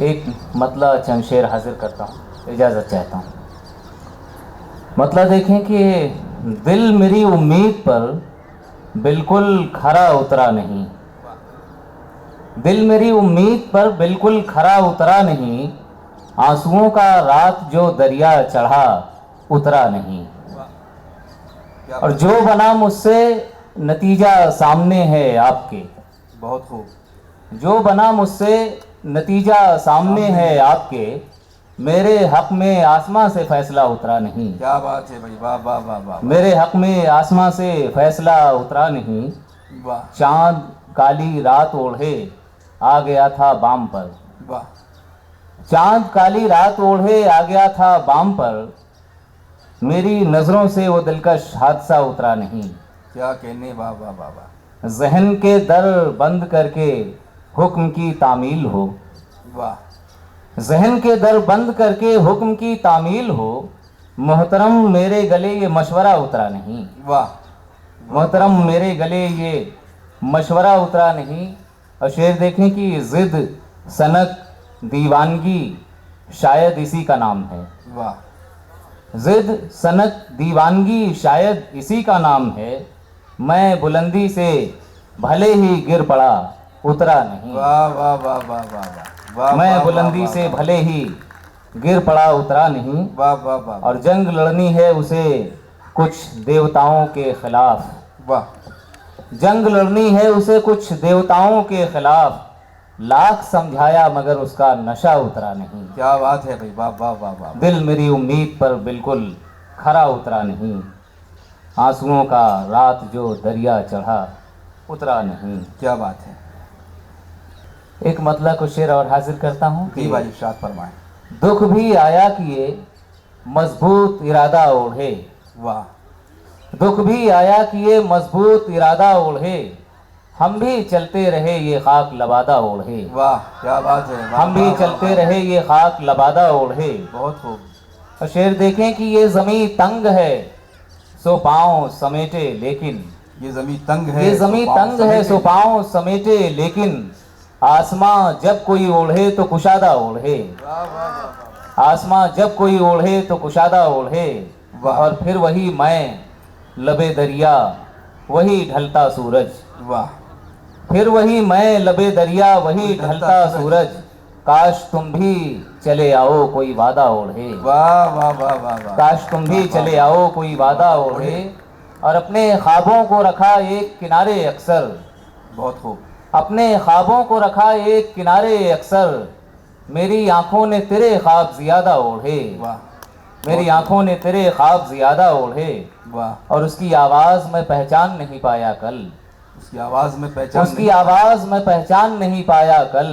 एक मतला चंद शेर हाजिर करता हूँ, इजाज़त चाहता हूँ। मतला देखें कि दिल मेरी उम्मीद पर बिल्कुल खरा उतरा नहीं, दिल मेरी उम्मीद पर बिल्कुल खरा उतरा नहीं, आंसुओं का रात जो दरिया चढ़ा उतरा नहीं। और जो बना मुझसे नतीजा सामने है आपके, बहुत खूब। जो बना मुझसे नतीजा सामने है आपके, मेरे हक में आसमां से फैसला उतरा नहीं। क्या बात है भाई, वाह वाह वाह वाह। मेरे हक में आसमां से फैसला उतरा नहीं। वाह चांद काली रात ओढ़े आ गया था बाम पर, वाह। चांद काली रात ओढ़े आ गया था बाम पर, मेरी नज़रों से वो दिलकश हादसा उतरा नहीं। क्या कहने, वाह वाह वाह वाह। जहन के दर बंद करके हुक्म की तामील हो, वाह। जहन के दर बंद करके हुक्म की तामील हो, मोहतरम मेरे गले ये मशवरा उतरा नहीं। वाह। मोहतरम मेरे गले ये मशवरा उतरा नहीं। और शेर देखें कि ज़िद सनक दीवानगी शायद इसी का नाम है। वाह। ज़िद सनक दीवानगी शायद इसी का नाम है, मैं बुलंदी से भले ही गिर पड़ा उतरा नहीं। वाह वाह वाह वाह वाह वाह। मैं बुलंदी से भले ही गिर पड़ा उतरा नहीं। वाह वाह वाह। और जंग लड़नी है उसे कुछ देवताओं के खिलाफ, वाह। जंग लड़नी है उसे कुछ देवताओं के खिलाफ, लाख समझाया मगर उसका नशा उतरा नहीं। क्या बात है भाई, वाह वाह वाह वाह। दिल मेरी उम्मीद पर बिल्कुल खरा उतरा नहीं, आंसुओं का रात जो दरिया चढ़ा उतरा नहीं। क्या बात है। एक मतला को शेर और हाजिर करता हूँ जी कि भाई, इरशाद फरमाएं। दुख भी आया किए मजबूत इरादा ओढ़े, वाह। दुख भी आया किए मजबूत इरादा ओढ़े, हम भी चलते रहे ये खाक लबादा ओढ़े। वाह क्या बात है, वाह, हम भी वाह, चलते वाह, रहे ये खाक लबादा ओढ़े। बहुत खूब। और शेर देखें कि ये ज़मीं तंग है सो पाँव समेटे लेकिन, ये ज़मीं तंग है, ये ज़मीं तंग है सो पाँव समेटे लेकिन, आसमां जब कोई ओढ़े तो कुशादा ओढ़े। वाह वाह वाह। आसमां जब कोई ओढ़े तो कुशादा ओढ़े। वाह। और फिर वही मैं लबे दरिया वही ढलता सूरज, वाह। फिर वही मैं लबे दरिया वही ढलता सूरज, काश तुम भी चले आओ कोई वादा ओढ़े। वाह वाह वाह वाह वाह। काश तुम भी चले आओ कोई वादा ओढ़े। और अपने ख्वाबों को रखा एक किनारे अक्सर, बहुत खूब। अपने ख्वाबों को रखा एक किनारे अक्सर, मेरी आंखों ने तेरे ख्वाब ज़्यादा ओढ़े। वाह। मेरी आंखों ने तेरे ख्वाब ज़्यादा ओढ़े। वाह। और उसकी आवाज़ मैं पहचान नहीं पाया कल, उसकी आवाज़ में पहचान उसकी आवाज़ मैं पहचान नहीं पाया कल,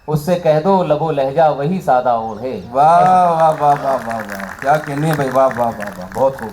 उससे कह दो लबो लहजा वही सादा ओढ़े। वाह वाह वाह वाह वाह वाह। क्या कहने भाई, वाह वाह वाह वाह, बहुत खूब।